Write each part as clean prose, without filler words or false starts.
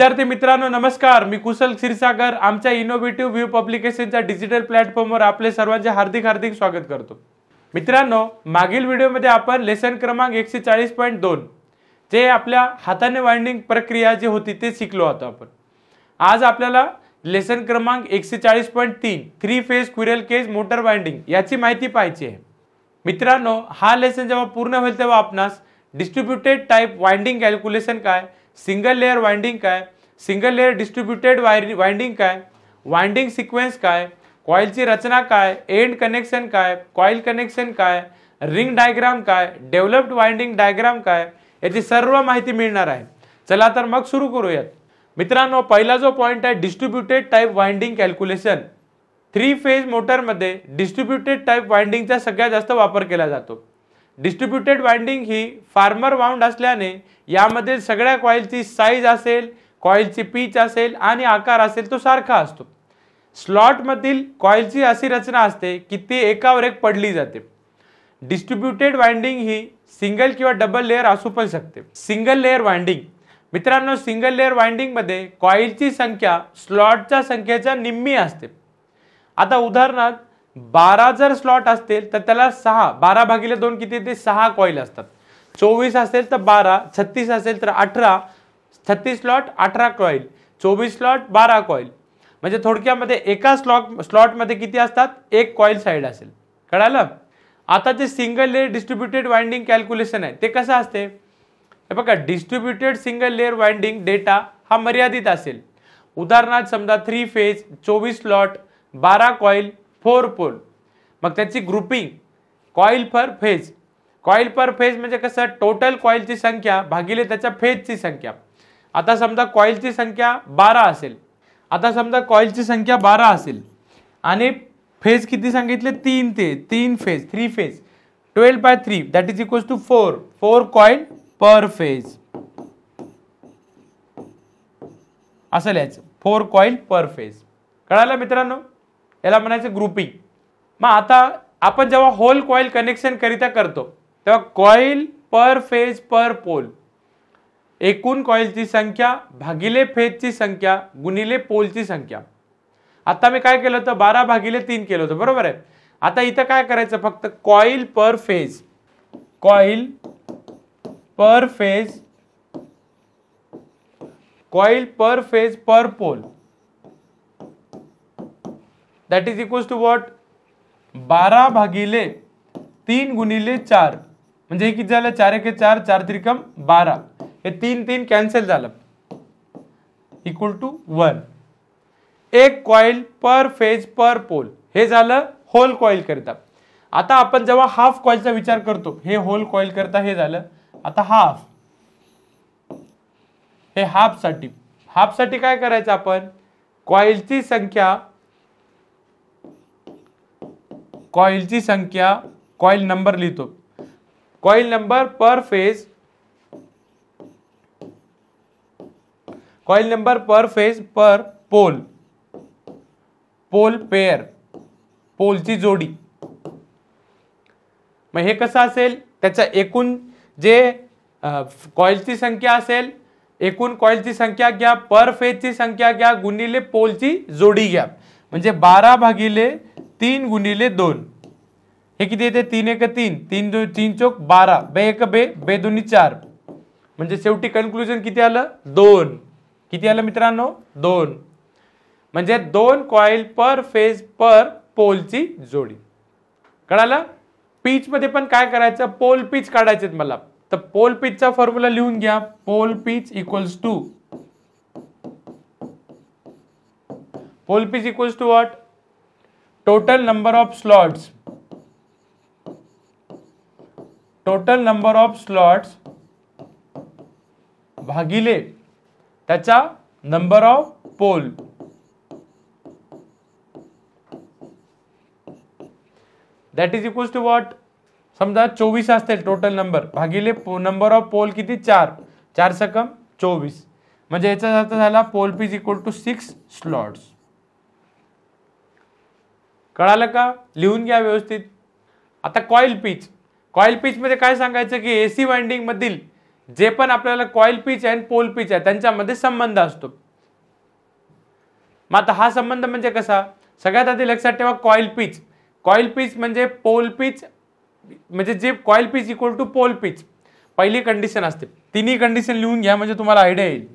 विद्यार्थी मित्रांनो नमस्कार, मी कुशल क्षीरसागर आमच्या इनोव्हेटिव्ह व्ह्यू पब्लिकेशनच्या डिजिटल प्लॅटफॉर्मवर आपले सर्वांचे हार्दिक स्वागत करतो। मित्रांनो, मागील व्हिडिओमध्ये आपण लेसन क्रमांक 140.2 जे आपल्या हाताने वाइंडिंग प्रक्रिया जी होती ते शिकलो होतो आपण। आज आपल्याला लेसन क्रमांक 140.3 3 phase squirrel cage motor winding याची माहिती पाहिजे आहे। मित्रांनो, हा लेसन जेव्हा पूर्ण होईल तेव्हा आपणास डिस्ट्रीब्युटेड टाइप वाइंडिंग कॅल्क्युलेशन काय, सिंगल लेयर वाइंडिंग काय, सिंगल लेयर डिस्ट्रीब्युटेड वाइंडिंग काय, वाइंडिंग सिक्वेन्स काय, कॉइलची रचना काय, एंड कनेक्शन काय, कॉइल कनेक्शन काय, रिंग डायग्राम काय, डेव्हलप्ड वाइंडिंग डायग्राम काय, याची सर्व माहिती मिळणार आहे। चला तर मग सुरू करूयात। मित्रांनो, पहिला जो पॉइंट आहे distributed type winding calculation. 3 phase motor मध्ये डिस्ट्रीब्युटेड टाइप वाइंडिंगचा सगळ्यात जास्त वापर केला जातो। डिस्ट्रीब्युटेड वाइंडिंग ही फार्मर वाउंड असल्याने यामध्ये सगळ्या कॉइलची साइज असेल, कॉइलची पिच असेल आणि आकार असेल तो सारखा असतो। स्लॉट मधील कॉइलची अशी रचना असते की ती एकावर एक पडली जाते। डिस्ट्रीब्युटेड वाइंडिंग ही सिंगल किंवा डबल लेयर असू पण शकते। सिंगल लेयर वाइंडिंग, मित्रांनो सिंगल लेयर वाइंडिंग मध्ये कॉइलची संख्या स्लॉटच्या संख्येच्या निम्मी असते। आता उदाहरणार्थ 12 जर स्लॉट असतील तर त्याला 12 भागिले 2 किती ते 6 कॉइल असतात। 24 असेल तर 12, 36 असेल तर 18, 36 स्लॉट 18 कॉइल, 24 स्लॉट 12 कॉइल। म्हणजे थोडक्यामध्ये एका स्लॉट मध्ये किती असतात, एक कॉइल साइड असेल। कळालं? आता जे single layer distributed winding calculation आहे ते कसं असते हे बघा। Distributed single layer winding data हा मर्यादित असेल। उदाहरणार्थ समजा 3 फेज 24 स्लॉट 12 कॉइल 4 पोल, मग त्याची grouping coil per phase. Coil per phase म्हणजे कसं, टोटल कॉइलची संख्या भागिले त्याच्या फेजची संख्या। आता समजा कॉइलची संख्या 12 असेल, आणि फेज किती सांगितले, 3 phase 3 phase 12/3 that is equals to 4 coil per phase असं लिहायचं, 4 कॉइल पर फेज। कळालं मित्रांनो? याला म्हणायचं ग्रुपिंग। मग आता आपण जेव्हा होल कॉइल कनेक्शन करिता करतो तेव्हा coil per phase per pole, एकूण कॉइलची संख्या भागिले फेजची संख्या गुणिले पोलची संख्या। आता मी काय केलं होतं, 12 भागिले 3 केलं होतं, बरोबर आहे। आता इथं काय करायचं, फक्त coil per phase per pole that is equals to what, 12 भागिले 3 गुणिले 4 म्हणजे हे किती झालं, 4 1 4 4 त्रिकम 12, हे 3 कॅन्सल झालं, इक्वल टू 1। एक coil per phase per pole हे झालं होल कॉइल करता। आता आपण जेव्हा हाफ कॉइलचा विचार करतो, हे होल कॉइल करता हे झालं। आता हाफ साठी काय करायचं, आपण कॉइलची संख्या कॉइल नंबर लिहितो, कॉइल नंबर पर फेज पर पोल पेयर, पोलची जोडी। मग हे कसं असेल, त्याचा एकूण जे कॉइलची संख्या असेल, एकूण कॉइलची संख्या घ्या, पर फेजची संख्या घ्या गुणिले पोलची जोडी घ्या, म्हणजे 12 भागिले 3 गुणिले 2 हे किती येते, 3 1 3 3 चौक 12, बे 1 बे 2 4, म्हणजे शेवटी कन्क्लुजन किती आलं, 2। किती आलं मित्रांनो, 2। म्हणजे 2 कॉइल पर फेज पर पोलची जोडी। कळालं? पिच मध्ये पण काय करायचं, पोल पिच काढायचे मला, तर पोल पिचचा फॉर्म्युला लिहून घ्या, pole pitch equals to what, total number of slots भागिले त्याचा number of pole that is equals to what, समजा 24 असतील टोटल नंबर भागिले नंबर ऑफ पोल किती, 4 सकम 24, म्हणजे याचा अर्थ झाला pole pitch equal to 6 slots. कळालं का? लिहून घ्या व्यवस्थित। आता कॉइल पिच मध्ये काय सांगायचं की एसी वाइंडिंग मधील जे पण आपल्याला कॉइल पिच आणि पोल पिच आहे त्यांच्यामध्ये संबंध असतो. मग आता हा संबंध म्हणजे कसा, सगळ्यात आधी लक्षात ठेवा कॉइल पिच. कॉइल पिच म्हणजे पोल पिच, म्हणजे जे coil pitch equal to pole pitch पहिली कंडिशन असते. तिन्ही कंडिशन लिहून घ्या म्हणजे तुम्हाला आयडिया येईल.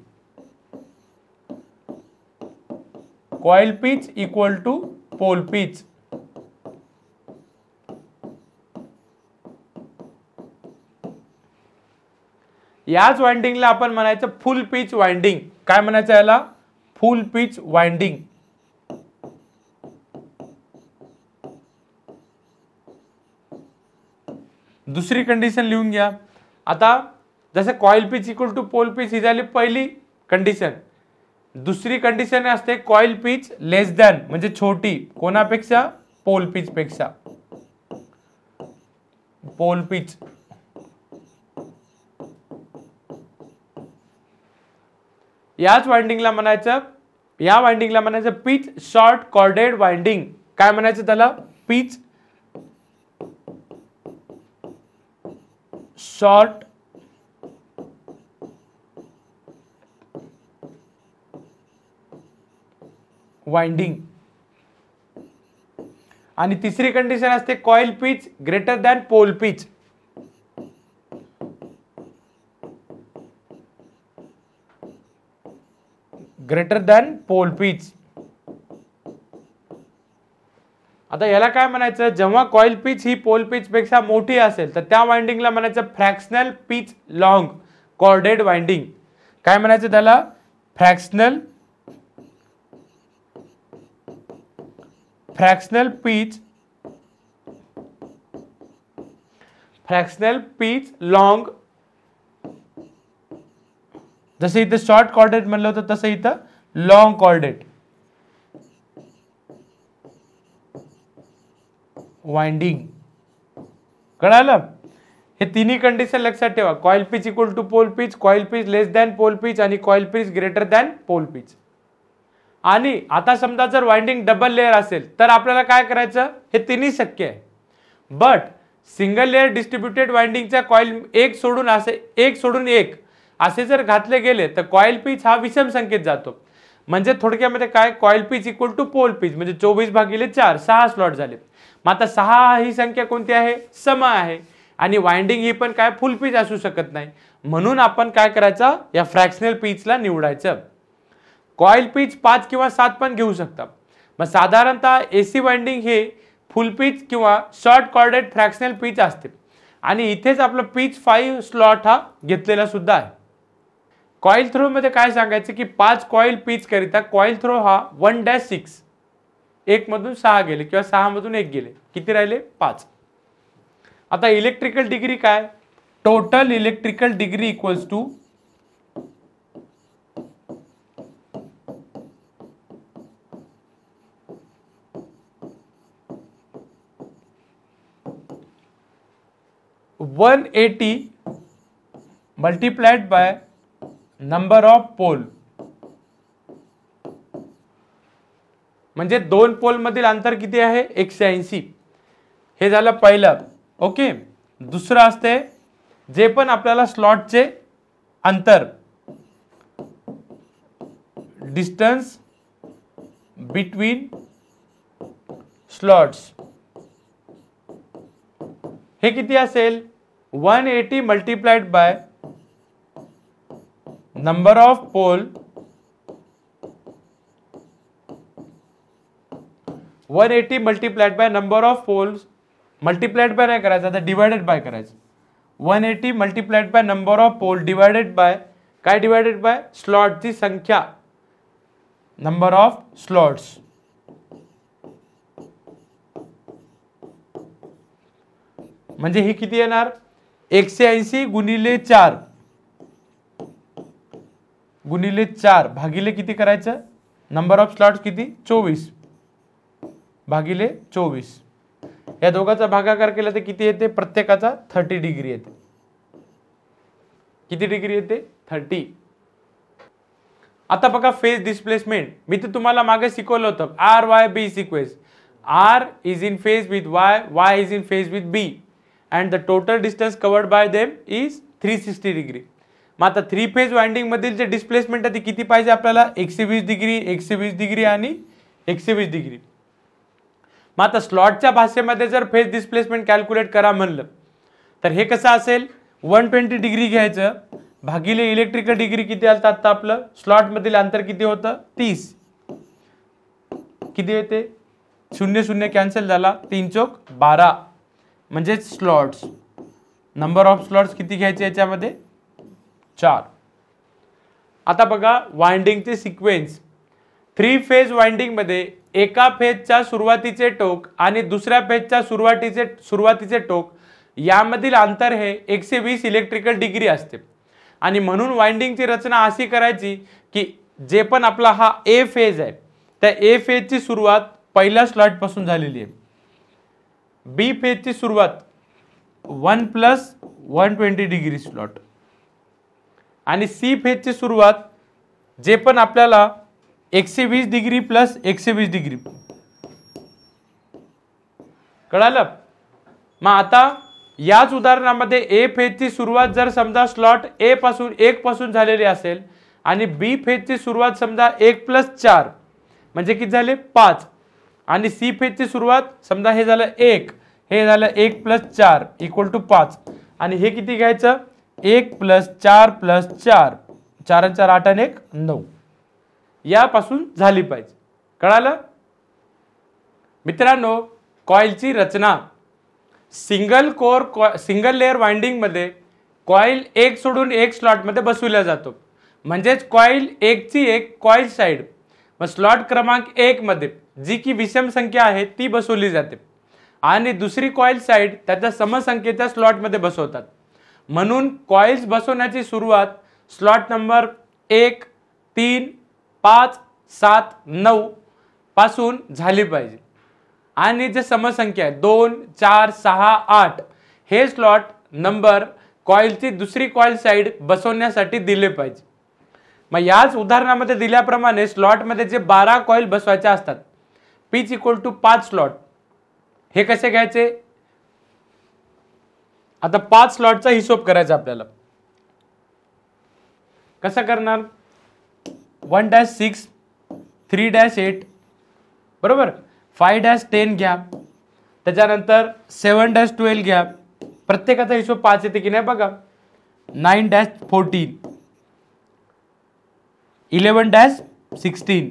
Coil pitch equal to pole pitch. याच वाइंडिंगला आपण म्हणायचं फुल पिच वाइंडिंग. काय म्हणायचं याला, फुल पिच वाइंडिंग. दुसरी कंडिशन लिहून घ्या. आता जसं coil pitch equal to pole pitch ही झाली पहिली कंडिशन. दुसरी कंडिशन असते कॉइल पिच लेस दॅन, म्हणजे छोटी कोणापेक्षा, पोल पिच पेक्षा. Pole pitch. याच वाइंडिंगला म्हणायचं, या वाइंडिंगला म्हणायचं पिच शॉर्ट कॉर्डेड वाइंडिंग. काय म्हणायचं त्याला, पिच शॉर्ट वाइंडिंग. आणि तिसरी कंडिशन असते coil pitch greater than pole pitch. Greater than pole pitch. आता याला काय म्हणायचं, जेव्हा कॉइल पिच ही पोल पिच पेक्षा मोठी असेल तर त्या वाइंडिंगला म्हणायचं fractional pitch long corded winding. काय म्हणायचं त्याला, फ्रॅक्शनल पिच लॉंग. जसं इथं शॉर्ट कॉर्डेड म्हणलं होतं तसं इथं लॉंग कॉर्डेड वाइंडिंग. कळालं. हे तिन्ही कंडिशन लक्षात ठेवा, coil pitch equal to pole pitch, coil pitch less than pole pitch आणि coil pitch greater than pole pitch. आणि आता समजा जर वाइंडिंग डबल लेअर असेल तर आपल्याला काय करायचं, हे तिन्ही शक्य आहे. बट सिंगल लेअर डिस्ट्रीब्युटेड वाइंडिंगच्या कॉइल एक सोडून एक असे जर घातले गेले तर कॉइल पिच हा विषम संख्येत जातो. म्हणजे थोडक्यामध्ये काय, coil pitch equal to pole pitch म्हणजे 24/4 6 स्लॉट झाले. मग आता 6 ही संख्या कोणती आहे, सम आहे. आणि वाइंडिंग ही पण काय फुल पिच असू शकत नाही. म्हणून आपण काय करायचं, या फ्रॅक्शनल पिचला निवडायचं. कॉइल पिच 5 किंवा 7 पण घेऊ शकता. मग साधारणतः एसी वाइंडिंग हे फुल पिच किंवा शॉर्ट कॉर्डेड फ्रॅक्शनल पिच असते. आणि इथेच आपलं पिच 5 स्लॉट हा घेतलेला सुद्धा आहे. कॉइल थ्रो मध्ये काय सांगायचं की 5 कॉइल पिच करिता कॉइल थ्रो हा 1-6, 1 मधून 6 गेले किंवा 6 मधून 1 गेले, किती राहिले 5. आता इलेक्ट्रिकल डिग्री काय, total electrical degree equals to (180) multiplied by number of pole. म्हणजे 2 पोल मधील अंतर किती आहे, 180. हे झालं पहिलं. ओके. दुसरं असते जे पण आपल्याला स्लॉटचे अंतर, डिस्टन्स बिटवीन स्लॉट्स, हे किती असेल, 180 multiplied by number of pole, 180 multiplied by number of poles, multiplied by नाही करायचं, आता डिवायडेड बाय करायचं. 180 multiplied by number of pole divided by काय, डिवायडेड बाय स्लॉटची संख्या, नंबर ऑफ स्लॉट्स. म्हणजे हे किती येणार, 180 गुणिले 4 भागिले किती करायचं, नंबर ऑफ स्लॉट्स किती 24 भागिले 24. या दोघांचा भागाकार केला तर किती येते, प्रत्येकाचा 30 डिग्री येते. किती डिग्री येते, 30. आता बघा फेज डिस्प्लेसमेंट, मी तर तुम्हाला मागे शिकवलं होतं RYB sequence. R is in phase with Y is in phase with B and the total distance covered by them is 360 degree. मग आता 3 फेज वाइंडिंग मधील जे डिस्प्लेसमेंट आहे ती किती पाहिजे आपल्याला 120 डिग्री 120 डिग्री आणि 120 डिग्री। मग आता स्लॉटच्या भाषेमध्ये जर फेज डिस्प्लेसमेंट कॅल्क्युलेट करा म्हणलं तर हे कसं असेल 120 डिग्री घ्यायचं भागिले इलेक्ट्रिकल डिग्री किती आलं आता आपलं स्लॉट मधील अंतर किती होतं 30 किती येते 0 0 कॅन्सल झाला 3 चौक 12 म्हणजे स्लॉट्स नंबर ऑफ स्लॉट्स किती घ्यायचे याच्यामध्ये 4। आता बघा वाइंडिंगचे सिक्वेन्स 3 फेज वाइंडिंग मध्ये एका फेजच्या सुरुवातीचे टोक आणि दुसऱ्या फेजच्या सुरुवातीचे टोक यामधील अंतर हे 120 इलेक्ट्रिकल डिग्री असते आणि म्हणून वाइंडिंगची रचना अशी करायची की जे पण आपला हा ए फेज आहे त्या ए फेजची सुरुवात पहिल्या स्लॉट पासून झालेली आहे, बी फेजची सुरुवात 1 + 120 डिग्री स्लॉट आणि सी फेजची सुरुवात जे पण आपल्याला 120 डिग्री + 120 डिग्री कळालं। मग आता याच उदाहरणामध्ये ए फेजची सुरुवात जर समजा स्लॉट ए पासून 1 पासून झालेली असेल आणि बी फेजची सुरुवात समजा 1 + 4 म्हणजे किती झाले 5 आणि सी फेजची सुरुवात समजा हे झालं 1 हे झालं 1 + 4 = 5 आणि हे किती घ्यायचं 1 + 4 + 4 4 आणि 4 8 आणि 1 9 यापासून झाली पाहिजे। कळालं मित्रांनो। कॉइलची रचना सिंगल लेअर वाइंडिंग मध्ये कॉइल एक सोडून एक स्लॉट मध्ये बसवला जातो म्हणजेच कॉइल एक ची एक कॉइल साइड मग स्लॉट क्रमांक 1 मध्ये जी की विषम संख्या आहे ती बसवली जाते आणि दुसरी कॉइल साइड त्याच्या समसंख्येच्या स्लॉट मध्ये बसवतात म्हणून कॉइल्स बसवण्याची सुरुवात स्लॉट नंबर 1 3 5 7 9 पासून झाली पाहिजे आणि जे समसंख्या आहे 2 4 6 8 हे स्लॉट नंबर कॉइलची दुसरी कॉइल साइड बसवण्यासाठी दिले पाहिजे। मग याच उदाहरणामध्ये दिल्याप्रमाणे स्लॉट मध्ये जे 12 कॉइल बसवायचे असतात पिच = 5 स्लॉट हे कसे घ्यायचे आता 5 स्लॉटचा हिशोब करायचा आपल्याला कसं करणार 1-6 3-8 बरोबर 5-10 घ्या त्याच्यानंतर 7-12 घ्या प्रत्येकाचा हिशोब 5 येते की नाही बघा 9-14 11-16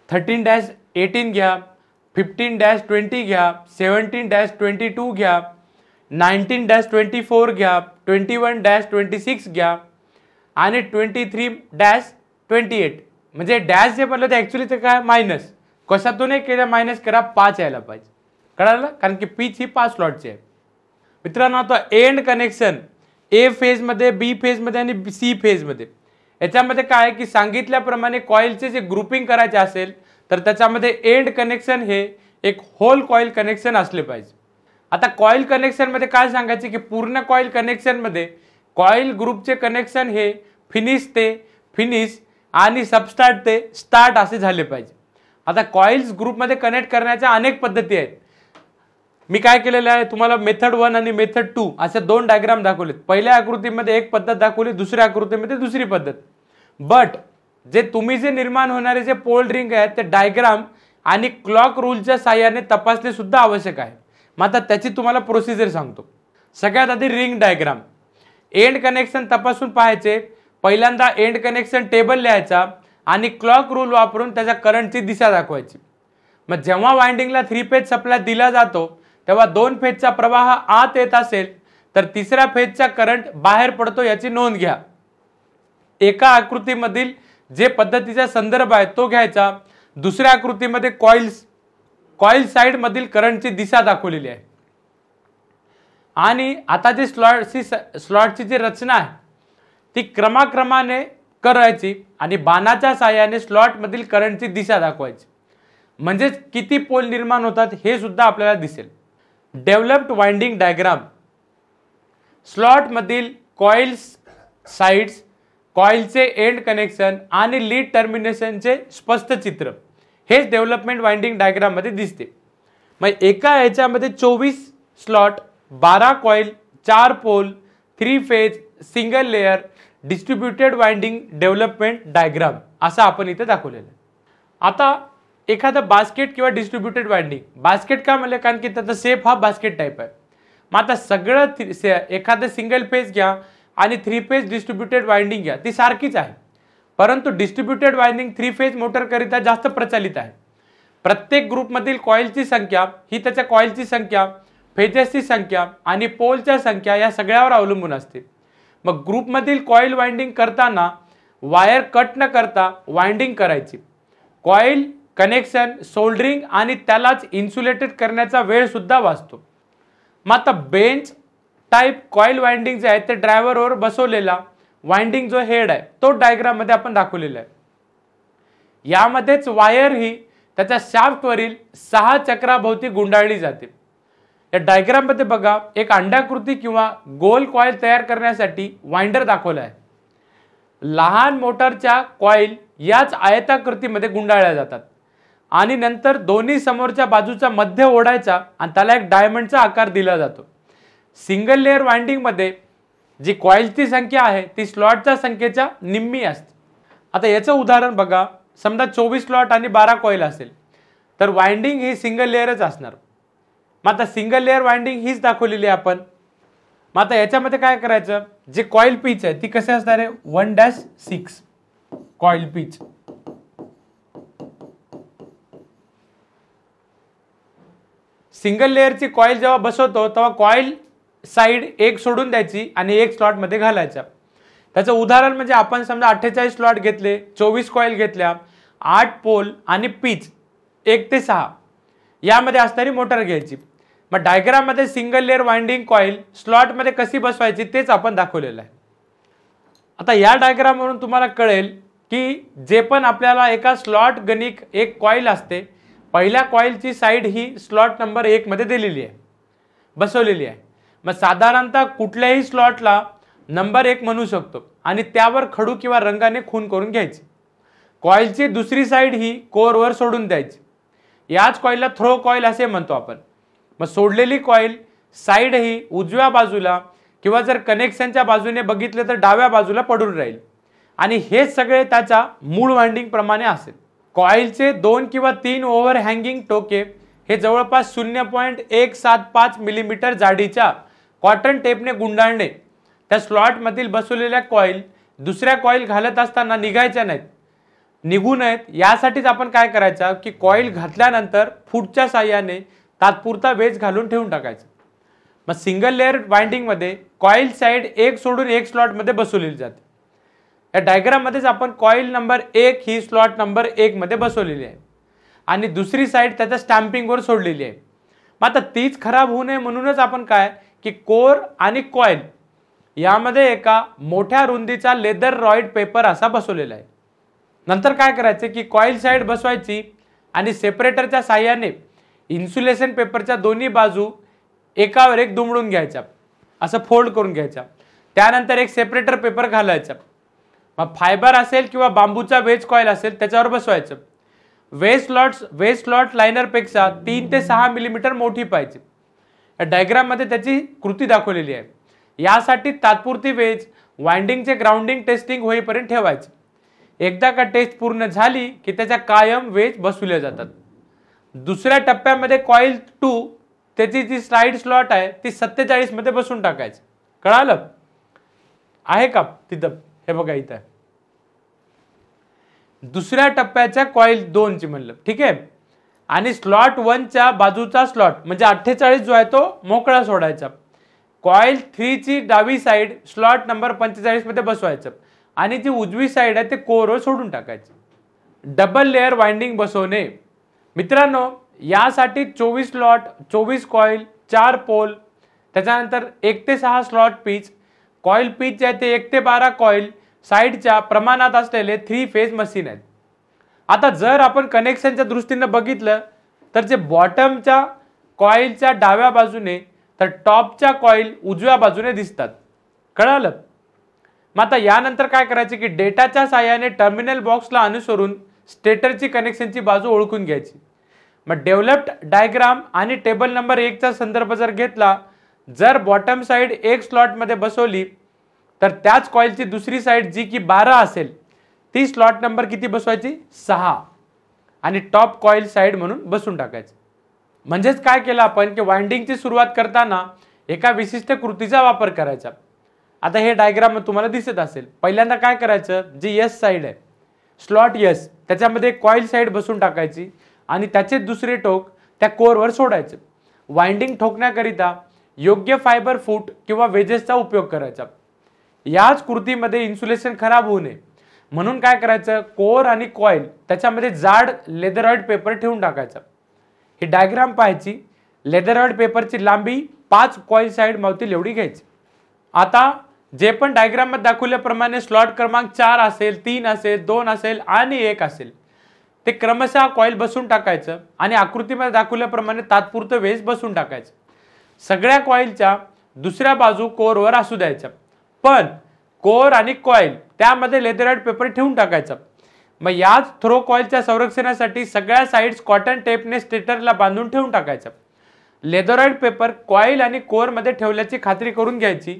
13-18 घ्या 15-20 घ्या 17-22 घ्या 19-24 घ्या 21-26 घ्या आणि 23-28 म्हणजे डॅश जे बनलं ते ऍक्च्युअली ते काय मायनस कशातून केलं मायनस करा 5 यायला पाहिजे कळालं कारण की पिच ही 5 स्लॉटची आहे। मित्रांनो आता एंड कनेक्शन ए फेज मध्ये बी फेज मध्ये आणि सी फेज मध्ये याच्यामध्ये काय आहे की सांगितल्याप्रमाणे कॉइलचे जे ग्रुपिंग करायचे असेल तर त्याच्यामध्ये एंड कनेक्शन हे एक होल कॉइल कनेक्शन असले पाहिजे। आता कॉइल कनेक्शन मध्ये काय सांगायचे की पूर्ण कॉइल कनेक्शन मध्ये कॉइल ग्रुपचे कनेक्शन हे फिनिश ते फिनिश आणि सबस्टार्ट ते स्टार्ट असे झाले पाहिजे। आता कॉइल्स ग्रुपमध्ये कनेक्ट करण्याच्या अनेक पद्धती आहेत मी काय केलेलं आहे तुम्हाला मेथड 1 आणि मेथड 2 असे 2 डायग्राम दाखवलेत पहिल्या आकृतीमध्ये एक पद्धत दाखवली दुसऱ्या आकृतीमध्ये दुसरी पद्धत बट जे तुम्ही जे निर्माण होणारे जे पोल रिंग आहेत ते डायग्राम आणि क्लॉक रूलच्या साहाय्याने तपासणे सुद्धा आवश्यक आहे। मग आता त्याची तुम्हाला प्रोसिजर सांगतो। सगळ्यात आधी रिंग डायग्राम एंड कनेक्शन तपासून पाहायचे पहिल्यांदा एंड कनेक्शन टेबल लिहायचा आणि क्लॉक रूल वापरून त्याच्या करंटची दिशा दाखवायची। मग जेव्हा वाइंडिंगला 3 फेज सप्लाय दिला जातो तेव्हा 2 फेजचा प्रवाह आत येत असेल तर तिसऱ्या फेजचा करंट बाहेर पडतो याची नोंद घ्या। एका आकृतीमधील जे पद्धतीचा संदर्भ आहे तो घ्यायचा दुसऱ्या आकृतीमध्ये कॉइल साइड मधील करंटची दिशा दाखवलेली आहे आणि आता जे स्लॉटची जी रचना आहे ती क्रमाक्रमाने करायची आणि बाणाच्या साहाय्याने स्लॉट मधील करंटची दिशा दाखवायची म्हणजे किती पोल निर्माण होतात हे सुद्धा आपल्याला दिसेल। डेव्हलप्ड वाइंडिंग डायग्राम स्लॉट मधील कॉइल्स साइड्स कॉइलचे एंड कनेक्शन आणि लीड टर्मिनेशनचे स्पष्ट चित्र हेच डेव्हलपमेंट वाइंडिंग डायग्राम मध्ये दिसते। मग एका याच्यामध्ये 24 slot 12 coil 4 pole 3 phase single layer distributed winding development diagram असं आपण इथे दाखवलेलं आहे. आता एखादं बास्केट किंवा डिस्ट्रीब्युटेड वाइंडिंग, बास्केट का म्हणलं कारण की त्याचा शेप हा बास्केट टाईप आहे. मग आता सगळं एखादं सिंगल फेज घ्या आणि 3 फेज डिस्ट्रीब्युटेड वाइंडिंग घ्या, ती सारखीच आहे. परंतु डिस्ट्रीब्युटेड वाइंडिंग 3 फेज मोटर करिता जास्त प्रचलित आहे. प्रत्येक ग्रुपमधील कॉइलची संख्या ही त्याच्या कॉइलची संख्या, फेजेसची संख्या आणि पोलच्या संख्या या सगळ्यावर अवलंबून असते. मग ग्रुपमधील कॉइल वाइंडिंग करताना वायर कट न करता वाइंडिंग करायची. कॉइल कनेक्शन, सोल्डरिंग आणि त्यालाच इन्सुलेटेड करण्याचा वेळ सुद्धा वाचतो. मग आता बेंच टाइप कॉइल वाइंडिंग जे आहे ते ड्रायव्हरवर बसवलेला वाइंडिंग जो हेड आहे तो डायग्राम मध्ये आपण दाखवलेला आहे. यामध्येच वायर ही त्याच्या शाफ्टवरील 6 चक्राभोवती गुंडाळली जाते. या डायग्राम मध्ये बघा, एक अंडाकृती किंवा गोल कॉइल तयार करण्यासाठी वाइंडर दाखवला आहे. लहान मोटरच्या कॉइल याच आयताकृतीमध्ये गुंडाळल्या जातात आणि नंतर दोन्ही समोरच्या बाजूचा मध्य ओढायचा आणि त्याला एक डायमंडचा आकार दिला जातो. सिंगल लेअर वाइंडिंग मध्ये जी कॉइलची संख्या आहे ती स्लॉटच्या संख्येच्या निम्मी असते. आता याचं उदाहरण बघा, समजा 24 स्लॉट आणि 12 कॉइल असेल तर वाइंडिंग ही सिंगल लेअरच असणार. मग आता सिंगल लेअर वाइंडिंग हीच दाखवलेली आहे आपण. मग आता याच्यामध्ये काय करायचं, जे कॉइल पिच आहे ती कशी असणार आहे, 1-6 कॉइल पिच. सिंगल लेअरची कॉइल जेव्हा बसवतो तेव्हा कॉइल साइड एक सोडून द्यायची आणि एक स्लॉट मध्ये घालायचा. त्याचं उदाहरण म्हणजे आपण समजा 48 स्लॉट घेतले, 24 कॉइल घेतल्या, 8 पोल आणि पिच 1 ते 6 यामध्ये असणारी मोटर घ्यायची. मग डायग्राम मध्ये single layer winding coil slot मध्ये कशी बसवायची तेच आपण दाखवलेलं आहे. आता या डायग्राम वरून तुम्हाला कळेल की जे पण आपल्याला एका स्लॉट गणिक एक कॉइल असते, पहिल्या कॉइलची साइड ही स्लॉट नंबर 1 मध्ये दिलेली आहे, बसवलेली आहे. मग साधारणतः कुठल्याही स्लॉटला नंबर 1 म्हणू शकतो आणि त्यावर खडू किंवा रंगाने खून करून घ्यायची. कॉइलची दुसरी साइड ही कोरवर सोडून द्यायची. याच कॉइलला थ्रो कॉइल असे म्हणतो आपण. मग सोडलेली कॉइल साइड ही उजव्या बाजूला किंवा जर कनेक्शनच्या बाजूने बघितले तर डाव्या बाजूला पडून राहील आणि हे सगळे त्याच्या मूळ वाइंडिंग प्रमाणे असेल. कॉइलचे 2 किंवा 3 ओव्हर हँगिंग टोके हे जवळपास 0.175 मिलीमीटर जाडीच्या कॉटन टेपने गुंडाळणे त्या स्लॉट मधील बसवलेल्या कॉइल दुसऱ्या कॉइल घालत असताना निघायच्या नाहीत, निघू नयेत यासाठीच आपण काय करायचं की कॉइल घातल्यानंतर फूटच्या साहाय्याने तात्पुरता वेज घालून ठेवून टाकायचं. मग सिंगल लेअर वाइंडिंग मध्ये कॉइल साइड एक सोडून एक स्लॉट मध्ये बसवलेली जाते. या डायग्राम मध्येच आपण कॉइल नंबर 1 ही स्लॉट नंबर 1 मध्ये बसवलेली आहे आणि दुसरी साइड त्याच्या स्टॅम्पिंगवर सोडलेली आहे. मग आता तीच खराब होऊ नये म्हणूनच आपण काय की कोर आणि कॉइल यामध्ये एका मोठ्या रुंदीचा लेदर रॉइड पेपर असा बसवलेला आहे. नंतर काय करायचे की कॉइल साइड बसवायची आणि सेपरेटरच्या साहाय्याने इन्सुलेशन पेपरच्या दोन्ही बाजू एकावर एक दुमडून घ्यायच्या, असं फोल्ड करून घ्यायच्या. त्यानंतर एक सेपरेटर पेपर घालायचा. मग फायबर असेल किंवा बांबूचा वेज कॉइल असेल त्याच्यावर बसवायचं. वेज स्लॉट लाइनर पेक्षा 3 ते 6 मिलीमीटर मोठी पाहिजे. या डायग्राम मध्ये त्याची कृती दाखवलेली आहे. यासाठी तात्पुरती वेज वाइंडिंगचे ग्राउंडिंग टेस्टिंग होईपर्यंत ठेवायचे. एकदा का टेस्ट पूर्ण झाली की त्याच्या कायम वेज बसवल्या जातात. दुसऱ्या टप्प्यामध्ये कॉइल 2 त्याची जी साइड स्लॉट आहे ती 47 मध्ये बसून टाकायची. कळालं आहे का तिथं? हे बघा इथं दुसऱ्या टप्प्याच्या कॉइल 2 ची म्हणलं, ठीक आहे. आणि स्लॉट 1 च्या बाजूचा स्लॉट म्हणजे 48 जो आहे तो मोकळा सोडायचा. कॉइल 3 ची डावी साइड स्लॉट नंबर 45 मध्ये बसवायचं आणि जी उजवी साइड आहे ते कोरवर सोडून टाकायची. डबल लेअर वाइंडिंग बसवणे मित्रांनो, यासाठी 24 स्लॉट, 24 कॉइल, 4 पोल, त्याच्यानंतर 1 ते 6 स्लॉट पिच, कॉइल पिच जे आहे ते 1 ते 12 कॉइल साइडच्या प्रमाणात असलेले 3 फेज मशीन आहेत. आता जर आपण कनेक्शनच्या दृष्टीने बघितलं तर जे बॉटमच्या कॉइलच्या डाव्या बाजूने तर टॉपच्या कॉइल उजव्या बाजूने दिसतात. कळालं? मग आता यानंतर काय करायचे की डेटाच्या साहाय्याने टर्मिनल बॉक्सला अनुसरून स्टेटरची कनेक्शनची बाजू ओळखून घ्यायची. मग डेव्हलप्ड डायग्राम आणि टेबल नंबर 1 चा संदर्भ जर घेतला, जर बॉटम साइड एक स्लॉट मध्ये बसवली तर त्याच कॉइलची दुसरी साइड जी की 12 असेल ती स्लॉट नंबर किती बसवायची 6 आणि टॉप कॉइल साइड म्हणून बसून टाकायचं. म्हणजेच काय केलं आपण की वाइंडिंगची सुरुवात करताना एका विशिष्ट कृतीचा वापर करायचा. आता हे डायग्राम तुम्हाला दिसत असेल. पहिल्यांदा काय करायचं, जी एस साइड आहे स्लॉट एस त्याच्यामध्ये कॉइल साइड बसून टाकायची आणि त्याचे दुसरे टोक त्या कोरवर सोडायचं. वाइंडिंग ठोकण्याकरिता योग्य फायबर फूट किंवा वेजेसचा उपयोग करायचा. याच कृतीमध्ये इन्सुलेशन खराब होऊ नये म्हणून काय करायचं, कोर आणि कॉइल त्याच्यामध्ये जाड लेदरॉइड पेपर ठेवून टाकायचा. ही डायग्राम पाहायची. लेदरॉइड पेपरची लांबी 5 कॉइल साइड मावतील एवढी घ्यायची. आता जे पण डायग्राम मध्ये दाखवल्याप्रमाणे स्लॉट क्रमांक 4 असेल, 3 असेल, 2 असेल आणि 1 असेल ते क्रमशः कॉइल बसून टाकायचं आणि आकृतीमध्ये दाखवल्याप्रमाणे तात्पुरतं वेज बसून टाकायचं. सगळ्या कॉइलच्या दुसऱ्या बाजू कोरवर असू द्यायच्या, पण कोर आणि कॉइल त्यामध्ये लेदरॉइड पेपर ठेवून टाकायचा. मग याच थ्रो कॉइलच्या संरक्षणासाठी सगळ्या साइड्स कॉटन टेपने स्टेटरला बांधून ठेवून टाकायचा. लेदरॉइड पेपर कॉइल आणि कोर मध्ये ठेवल्याची खात्री करून घ्यायची.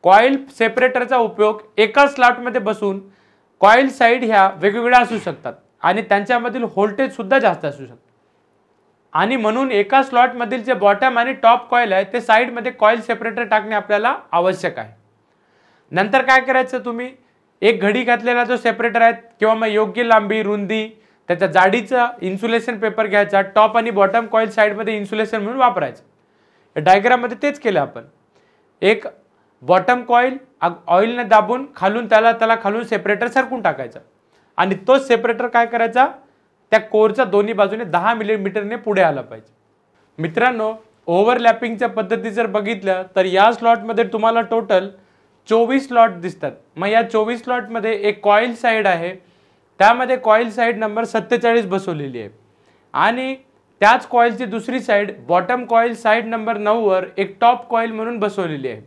कॉइल सेपरेटरचा उपयोग एका स्लॉटमध्ये बसून कॉइल साइड ह्या वेगवेगळ्या असू शकतात आणि त्यांच्यामधील व्होल्टेज सुद्धा जास्त असू शकतात आणि म्हणून एका स्लॉट मधील जे बॉटम आणि टॉप कॉइल आहे ते साइड मध्ये कॉइल सेपरेटर टाकणे आपल्याला आवश्यक आहे. नंतर काय करायचं, तुम्ही एक घडी घातलेला जो सेपरेटर आहे किंवा मग योग्य लांबी रुंदी त्याच्या जाडीचा इन्सुलेशन पेपर घ्यायचा, टॉप आणि बॉटम कॉइल साइड मध्ये इन्सुलेशन म्हणून वापरायचं. डायग्राम मध्ये तेच केलं आपण. एक बॉटम कॉइल ऑइलने दाबून खालून त्याला खालून सेपरेटर सरकून टाकायचा आणि तोच सेपरेटर काय करायचा, त्या कोरच्या दोन्ही बाजूने 10 मिलीमीटरने पुढे आला पाहिजे. मित्रांनो, ओव्हरलॅपिंगच्या पद्धती जर बघितल्या तर या स्लॉटमध्ये तुम्हाला टोटल 24 स्लॉट दिसतात. मग या 24 स्लॉट मध्ये एक कॉइल साइड आहे, त्यामध्ये कॉइल साइड नंबर 47 बसवलेली आहे आणि त्याच कॉइलची दुसरी side bottom coil side number 9 वर एक टॉप कॉइल म्हणून बसवलेली आहे.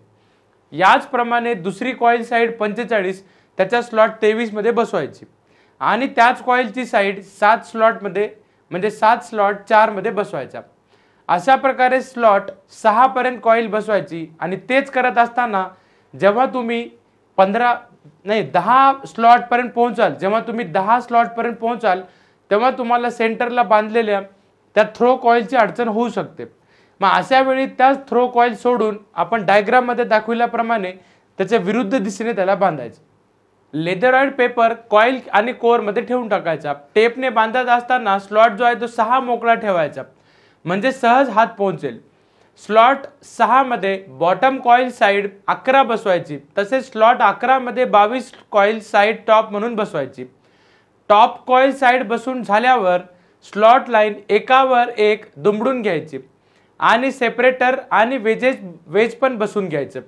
याचप्रमाणे दुसरी कॉइल साइड 45 त्याच्या स्लॉट 23 मध्ये बसवायची आणि त्याच कॉइलची साइड 7 स्लॉट मध्ये म्हणजे 7 स्लॉट 4 मध्ये बसवायचा. अशा प्रकारे स्लॉट 6 पर्यंत कॉइल बसवायची आणि तेच करत असताना जेव्हा तुम्ही 10 स्लॉट पर्यंत पोहोचाल, जेव्हा तुम्ही 10 स्लॉट पर्यंत पोहोचाल तेव्हा तुम्हाला सेंटरला बांधलेल्या त्या थ्रो कॉइलची अडचण होऊ शकते. मग अशा वेळी त्याच थ्रो कॉइल सोडून आपण डायग्राम मध्ये दाखवल्याप्रमाणे त्याच्या विरुद्ध दिशेने त्याला बांधायचं. लेदरॉइड पेपर कॉइल आणि कोर मध्ये ठेवून टाकायचा. टेपने बांधत असताना स्लॉट जो आहे तो 6 मोकळा ठेवायचा म्हणजे सहज हात पोहोचेल. स्लॉट 6 मध्ये बॉटम कॉइल साइड 11 बसवायची, तसेच स्लॉट 11 मध्ये 22 कॉइल साइड टॉप म्हणून बसवायची. टॉप कॉइल साइड बसून झाल्यावर स्लॉट लाईन एकावर एक दुमडून घ्यायची आणि सेपरेटर आणि वेज पण बसून घ्यायचं.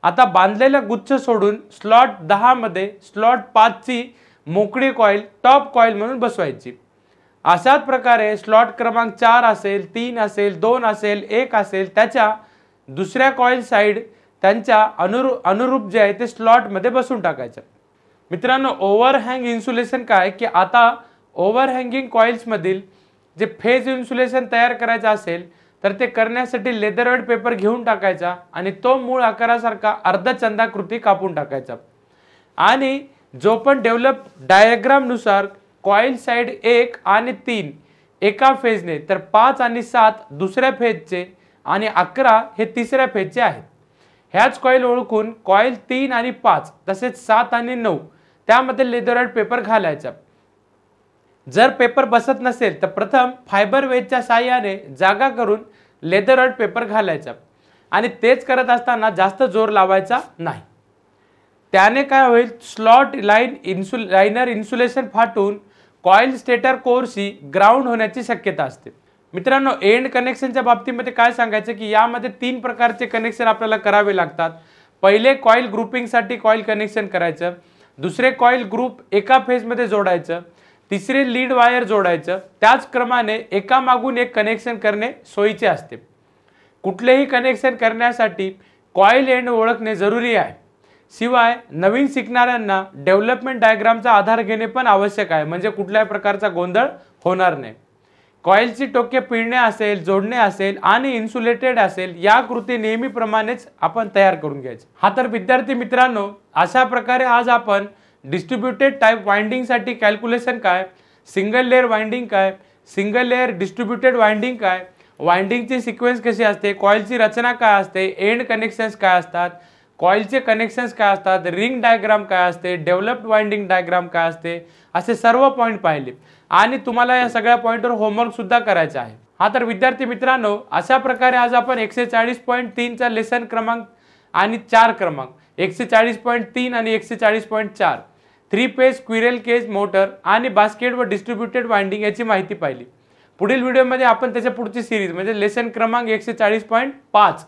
आता बांधलेला गुच्छ सोडून स्लॉट 10 मध्ये स्लॉट 5 ची मोकळी कॉइल टॉप कॉइल म्हणून बसवायची. अशाच प्रकारे स्लॉट क्रमांक 4 असेल, 3 असेल, 2 असेल, 1 असेल त्याच्या दुसऱ्या कॉइल साइड त्यांच्या अनुरूप जे आहे ते स्लॉट मध्ये बसून टाकायचं. मित्रांनो, ओव्हरहँग इन्सुलेशन काय की आता ओव्हरहँगिंग कॉइल्स मधील जे फेज इन्सुलेशन तयार करायचं असेल तर ते करण्यासाठी लेदरॉइड पेपर घेऊन टाकायचा आणि तो मूळ आकारासारखा अर्धचंदाकृती कापून टाकायचा आणि जो पण डेव्हलप डायग्राम नुसार कॉइल साइड 1 आणि 3 एका फेजने तर 5 आणि 7 दुसऱ्या फेजचे आणि 11 हे तिसऱ्या फेजचे आहेत. ह्याच कॉइल ओळखून कॉइल 3 आणि 5 तसेच 7 आणि 9 त्यामध्ये लेदरॉइड पेपर घालायचा. जर पेपर बसत नसेल तर प्रथम फायबर वेजच्या साहाय्याने जागा करून लेदरॉइड पेपर घालायचा आणि तेच करत असताना जास्त जोर लावायचा नाही. त्याने काय होईल, स्लॉट लाइनर इन्सुलेशन फाटून कॉइल स्टेटर कोरशी ग्राउंड होण्याची शक्यता असते. मित्रांनो, एंड कनेक्शनच्या बाबतीमध्ये काय सांगायचं की यामध्ये 3 प्रकारचे कनेक्शन आपल्याला करावे लागतात. पहिले कॉइल ग्रुपिंगसाठी कॉइल कनेक्शन करायचं, दुसरे कॉइल ग्रुप एका फेजमध्ये जोडायचं, तिसरे लीड वायर जोडायचं. त्याच क्रमाने एकामागून एक कनेक्शन करणे सोयीचे असते. कुठलेही कनेक्शन करण्यासाठी कॉइल एंड ओळखणे जरुरी आहे. शिवाय नवीन शिकणाऱ्यांना डेव्हलपमेंट डायग्रामचा आधार घेणे पण आवश्यक आहे म्हणजे कुठल्याही प्रकारचा गोंधळ होणार नाही. कॉइलची टोके पिळणे असेल, जोडणे असेल आणि इन्सुलेटेड असेल या कृती नेहमीप्रमाणेच आपण तयार करून घ्यायचे. हा तर विद्यार्थी मित्रांनो, अशा प्रकारे आज आपण डिस्ट्रीब्युटेड टाइप वाइंडिंग साठी कॅल्क्युलेशन काय, सिंगल लेयर वाइंडिंग काय, सिंगल लेयर डिस्ट्रीब्युटेड वाइंडिंग काय, वाइंडिंगची सिक्वेन्स कशी असते, कॉइलची रचना काय असते, एंड कनेक्शन्स काय असतात, कॉइलचे कनेक्शन्स काय असतात, रिंग डायग्राम काय असते, डेव्हलप्ड वाइंडिंग डायग्राम काय असते, असे सर्व पॉइंट पाहिले आणि तुम्हाला या सगळ्या पॉइंटवर होमवर्क सुद्धा करायचा आहे. हा तर विद्यार्थी मित्रांनो, अशा प्रकारे आज आपण 140.3 चा लेसन क्रमांक आणि 4 क्रमांक 140.3 आणि 140.4 3 फेज स्क्विरल केज मोटर आणि बास्केट व डिस्ट्रीब्युटेड वाइंडिंग याची माहिती पाहिली. पुढील व्हिडिओमध्ये आपण त्याच्या पुढची सिरीज म्हणजे लेसन क्रमांक 140.5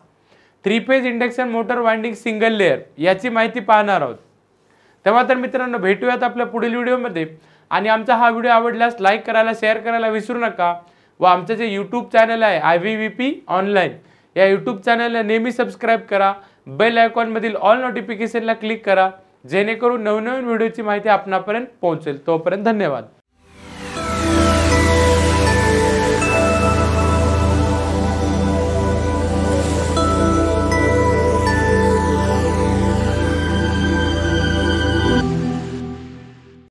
3 phase induction motor winding single layer याची माहिती पाहणार आहोत. तेव्हा तर मित्रांनो, भेटूयात आपल्या पुढील व्हिडिओमध्ये आणि आमचा हा व्हिडिओ आवडल्यास लाईक करायला, शेअर करायला विसरू नका व आमचे जे यूट्यूब चॅनल आहे IVVP ऑनलाईन या यूट्यूब चॅनलला नेहमी सबस्क्राईब करा. बेल आयकॉनमधील ऑल नोटिफिकेशनला क्लिक करा जेणेकरून नवनवीन व्हिडिओची माहिती आपणापर्यंत पोहोचेल. तोपर्यंत धन्यवाद.